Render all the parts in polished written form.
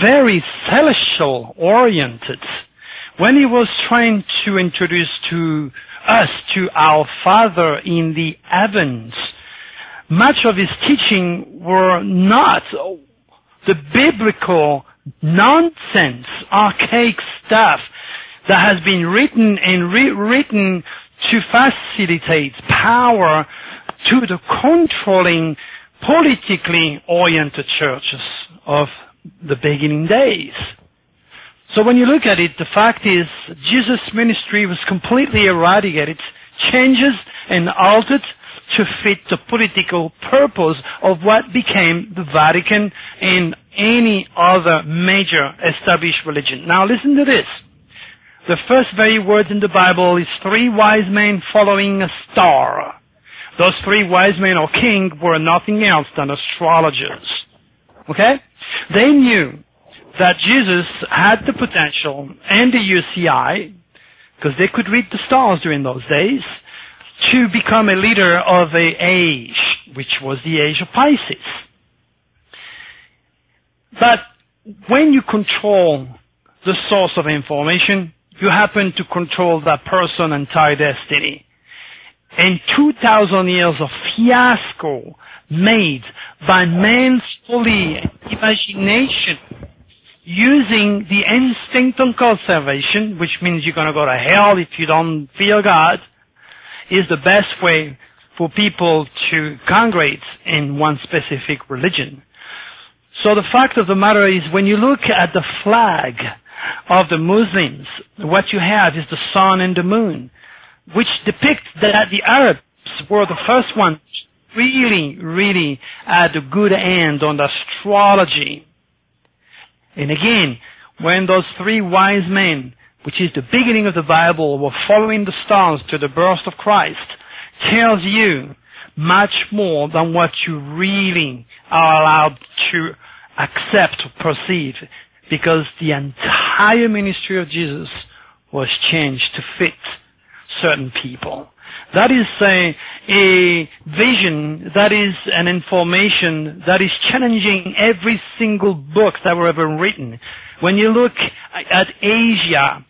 very celestial oriented. When he was trying to introduce to us to our Father in the heavens, much of his teaching were not the biblical nonsense, archaic stuff that has been written and rewritten to facilitate power to the controlling, politically oriented churches of the beginning days. So when you look at it, the fact is Jesus' ministry was completely eradicated, changes and altered to fit the political purpose of what became the Vatican and any other major established religion. Now listen to this. The first very words in the Bible is 3 wise men following a star. Those 3 wise men or kings were nothing else than astrologers. Okay? They knew that Jesus had the potential and the UCI, because they could read the stars during those days, to become a leader of an age, which was the age of Pisces. But when you control the source of information, you happen to control that person's entire destiny. And 2,000 years of fiasco made by man's folly and imagination, using the instinct of conservation, which means you're going to go to hell if you don't fear God, is the best way for people to congregate in one specific religion. So the fact of the matter is, when you look at the flag of the Muslims, what you have is the sun and the moon, which depict that the Arabs were the first ones really had a good hand on astrology. And again, when those 3 wise men, which is the beginning of the Bible, were following the stars to the birth of Christ, tells you much more than what you really are allowed to accept or perceive, because the entire ministry of Jesus was changed to fit certain people. That is a vision, that is an information that is challenging every single book that were ever written. When you look at Asia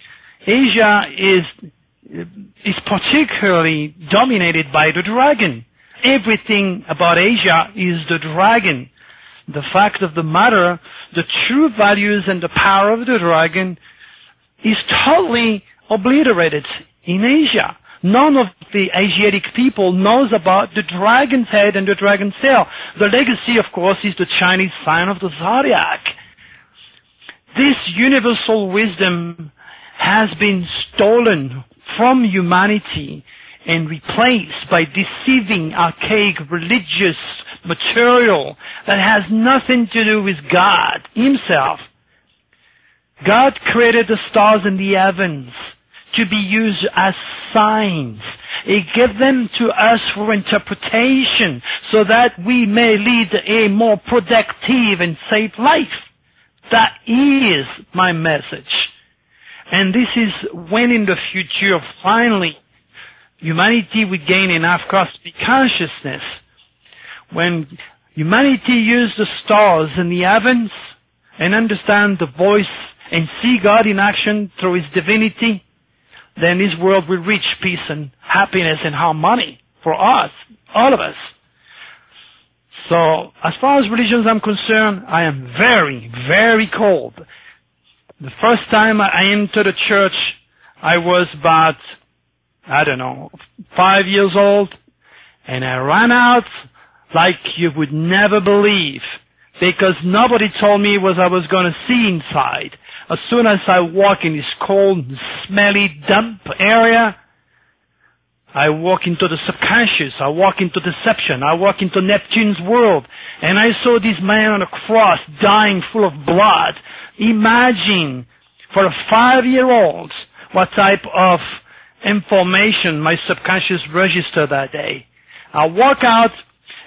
is particularly dominated by the dragon. Everything about Asia is the dragon. The fact of the matter, the true values and the power of the dragon is totally obliterated in Asia. None of the Asiatic people knows about the dragon's head and the dragon's tail. The legacy, of course, is the Chinese sign of the zodiac. This universal wisdom has been stolen from humanity and replaced by deceiving, archaic, religious material that has nothing to do with God Himself. God created the stars in the heavens to be used as signs. He gave them to us for interpretation so that we may lead a more productive and safe life. That is my message. And this is when in the future, finally, humanity will gain enough cosmic consciousness. When humanity uses the stars in the heavens and understand the voice and see God in action through His divinity, then this world will reach peace and happiness and harmony for us, all of us. So, as far as religions I'm concerned, I am very, very cold. The first time I entered a church, I was about, 5 years old, and I ran out like you would never believe, because nobody told me what I was going to see inside. As soon as I walk in this cold, smelly dump area, I walk into the subconscious, I walk into deception, I walk into Neptune's world, and I saw this man on a cross dying full of blood. Imagine, for a 5-year-old, what type of information my subconscious registered that day. I walk out,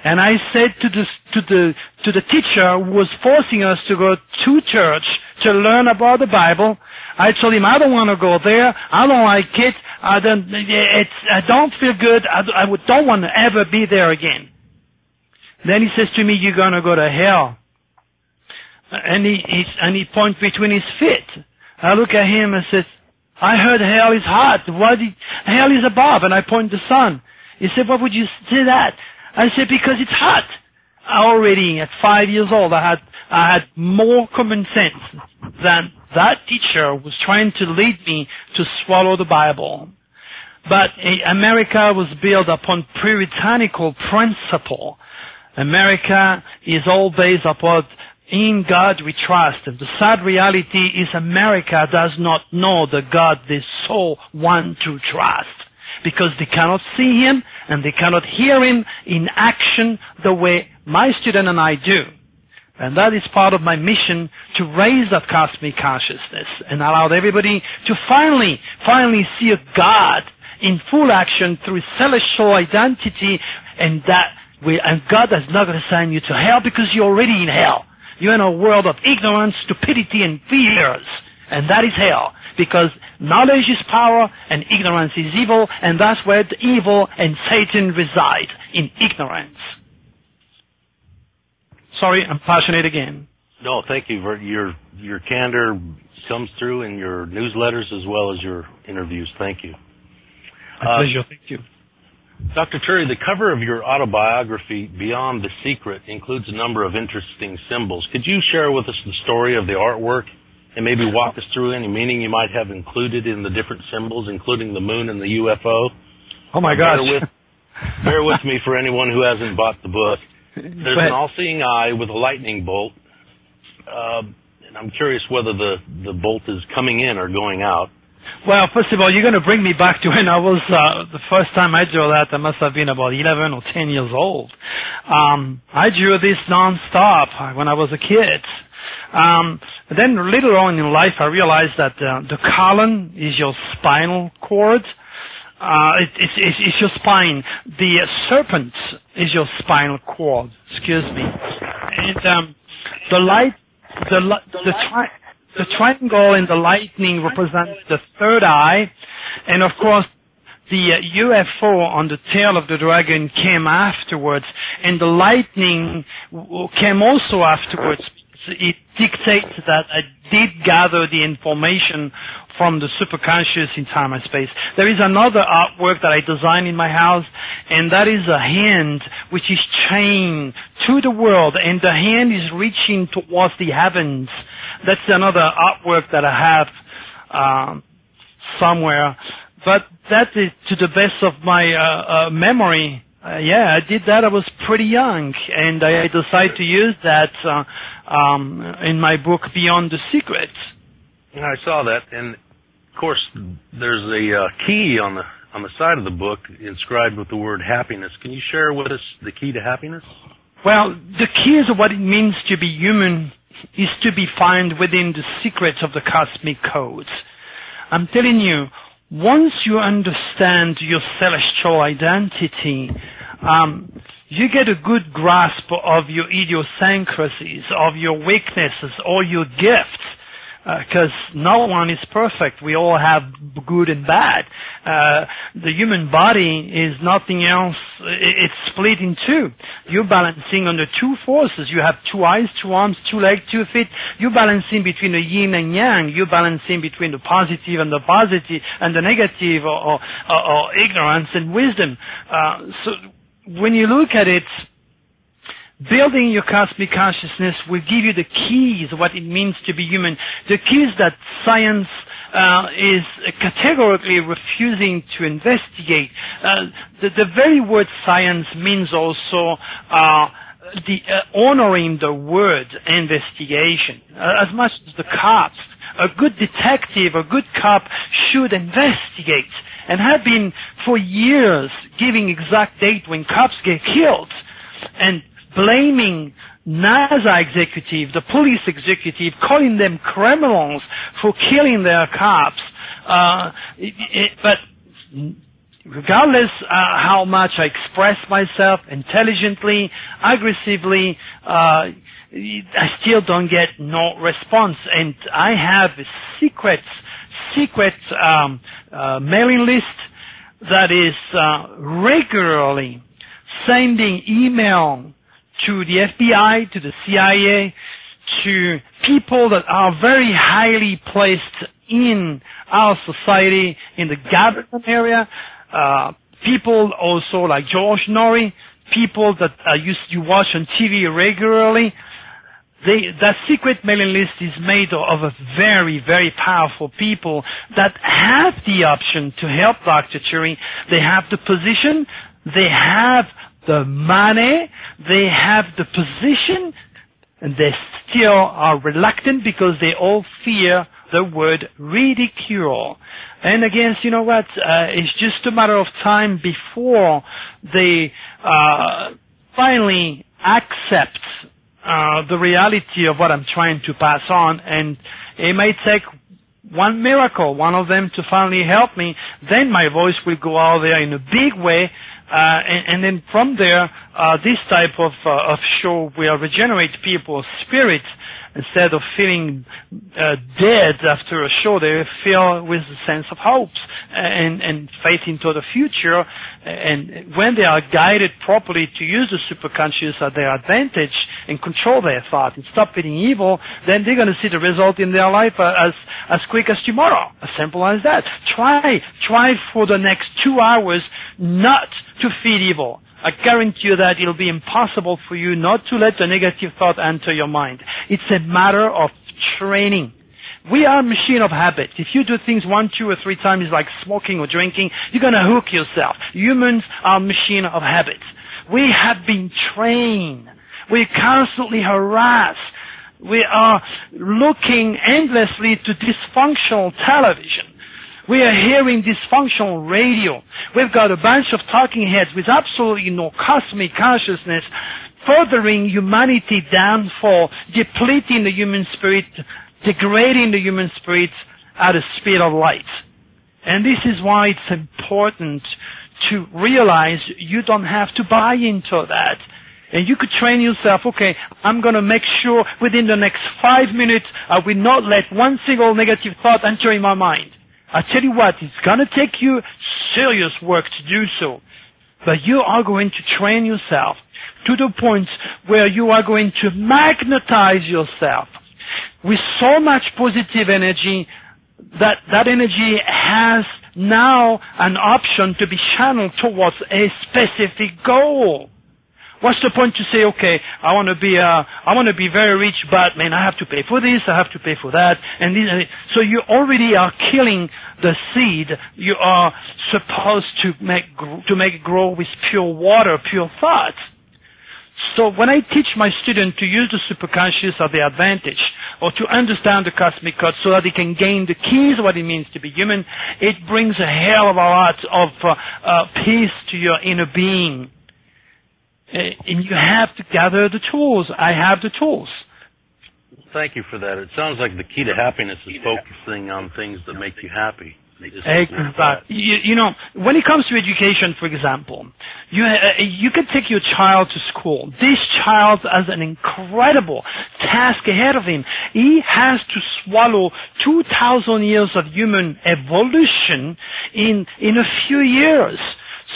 and I said to the teacher who was forcing us to go to church to learn about the Bible, I told him, I don't want to go there. I don't like it. I don't feel good. I don't want to ever be there again. Then he says to me, you're going to go to hell. and he points between his feet. I look at him and says, I heard hell is hot. Hell is above, and I point the sun. He said, why would you say that? I said, because it's hot. Already at 5 years old, I had more common sense than that teacher was trying to lead me to swallow the Bible. But America was built upon puritanical principle. America is all based upon in God we trust. And the sad reality is America does not know the God they so want to trust, because they cannot see Him and they cannot hear Him in action the way my student and I do. And that is part of my mission, to raise that cosmic consciousness and allow everybody to finally see a God in full action through celestial identity, and God is not going to send you to hell because you're already in hell. You're in a world of ignorance, stupidity, and fears, and that is hell, because knowledge is power and ignorance is evil, and that's where the evil and Satan reside, in ignorance. Sorry, I'm passionate again. No, thank you. Your candor comes through in your newsletters as well as your interviews. Thank you. My pleasure. Thank you. Dr. Turi, the cover of your autobiography, Beyond the Secret, includes a number of interesting symbols. Could you share with us the story of the artwork and maybe walk us through any meaning you might have included in the different symbols, including the moon and the UFO? Oh, my gosh. Bear with me for anyone who hasn't bought the book. There's an all-seeing eye with a lightning bolt, and I'm curious whether the bolt is coming in or going out. Well, first of all, you're going to bring me back to when I was, the first time I drew that, I must have been about 11 or 10 years old. I drew this non-stop when I was a kid. Then later on in life, I realized that the colon is your spinal cord. It's your spine. The serpent is your spinal cord. Excuse me. And the triangle in the lightning represents the third eye, and of course the UFO on the tail of the dragon came afterwards, and the lightning came also afterwards. It dictates that I did gather the information from the superconscious in time and space. There is another artwork that I designed in my house, and that is a hand which is chained to the world, and the hand is reaching towards the heavens. That's another artwork that I have somewhere. But that is to the best of my memory. I did that. I was pretty young, and I decided to use that in my book, Beyond the Secret. I saw that, and of course, there's a key on the side of the book inscribed with the word happiness. Can you share with us the key to happiness? Well, the key is what it means to be human is to be found within the secrets of the cosmic codes. I'm telling you, once you understand your celestial identity, you get a good grasp of your idiosyncrasies, of your weaknesses, or your gifts, because no one is perfect. We all have good and bad. The human body is nothing else. It's split in two. You're balancing under two forces. You have 2 eyes, 2 arms, 2 legs, 2 feet. You're balancing between the yin and yang. You're balancing between the positive and the positive, and the negative, or ignorance and wisdom. So when you look at it, building your cosmic consciousness will give you the keys, what it means to be human. The keys that science is categorically refusing to investigate. The very word science means also honoring the word investigation. As much as the cops, a good detective, a good cop should investigate, and have been for years giving exact date when cops get killed, and blaming NASA executive, the police executive, calling them criminals for killing their cops. But regardless how much I express myself intelligently, aggressively, I still don't get no response. And I have a secret mailing list that is regularly sending email to the FBI, to the CIA, to people that are very highly placed in our society, in the government area, people also like George Norrie, people that you watch on TV regularly. That secret mailing list is made of a very, very powerful people that have the option to help Dr. Turi. They have the position, they have the money, they have the position, and they still are reluctant because they all fear the word ridicule. And again, you know what? It's just a matter of time before they finally accept the reality of what I'm trying to pass on, and it may take one miracle, one of them to finally help me, then my voice will go out there in a big way, and then from there, this type of show will regenerate people's spirits. Instead of feeling dead after a show, they feel with a sense of hope and faith into the future. And when they are guided properly to use the superconscious at their advantage and control their thought and stop feeling evil, then they're going to see the result in their life as quick as tomorrow. As simple as that. Try for the next 2 hours not to feel evil. I guarantee you that it'll be impossible for you not to let the negative thought enter your mind. It's a matter of training. We are a machine of habits. If you do things 1, 2, or 3 times like smoking or drinking, you're going to hook yourself. Humans are a machine of habits. We have been trained. We're constantly harassed. We are looking endlessly to dysfunctional television. We are hearing dysfunctional radio. We've got a bunch of talking heads with absolutely no cosmic consciousness, furthering humanity downfall, depleting the human spirit, degrading the human spirit at the speed of light. And this is why it's important to realize you don't have to buy into that. And you could train yourself, okay, I'm going to make sure within the next 5 minutes I will not let one single negative thought enter in my mind. I tell you what, it's going to take you serious work to do so. But you are going to train yourself to the point where you are going to magnetize yourself with so much positive energy that that energy has now an option to be channeled towards a specific goal. What's the point to say, okay, I want to be very rich, but man, I have to pay for this, I have to pay for that, and this, so you already are killing the seed you are supposed to make it grow with pure water, pure thoughts. So when I teach my students to use the superconscious at their advantage, or to understand the cosmic code so that they can gain the keys of what it means to be human, it brings a hell of a lot of peace to your inner being. And you have to gather the tools. I have the tools. Thank you for that. It sounds like the key to happiness is focusing on things that make you happy. Exactly. You know, when it comes to education, for example, you can take your child to school. This child has an incredible task ahead of him. He has to swallow 2,000 years of human evolution in a few years.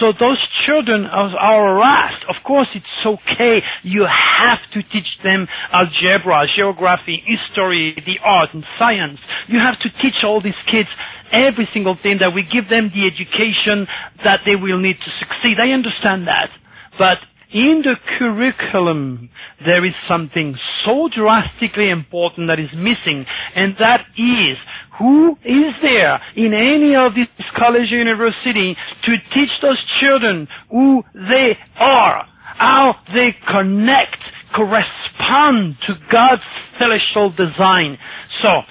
So those children are harassed. Of course, it's okay. You have to teach them algebra, geography, history, the art, and science. You have to teach all these kids every single thing, that we give them the education that they will need to succeed. I understand that. But in the curriculum, there is something so drastically important that is missing, and that is, who is there in any of these college or university to teach those children who they are, how they connect, correspond to God's celestial design? So,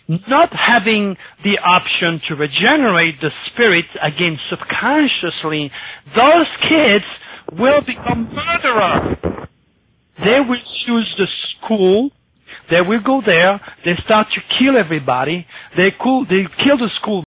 not having the option to regenerate the spirit again subconsciously, those kids will become murderers. They will choose the school. They will go there. They start to kill everybody. They kill the school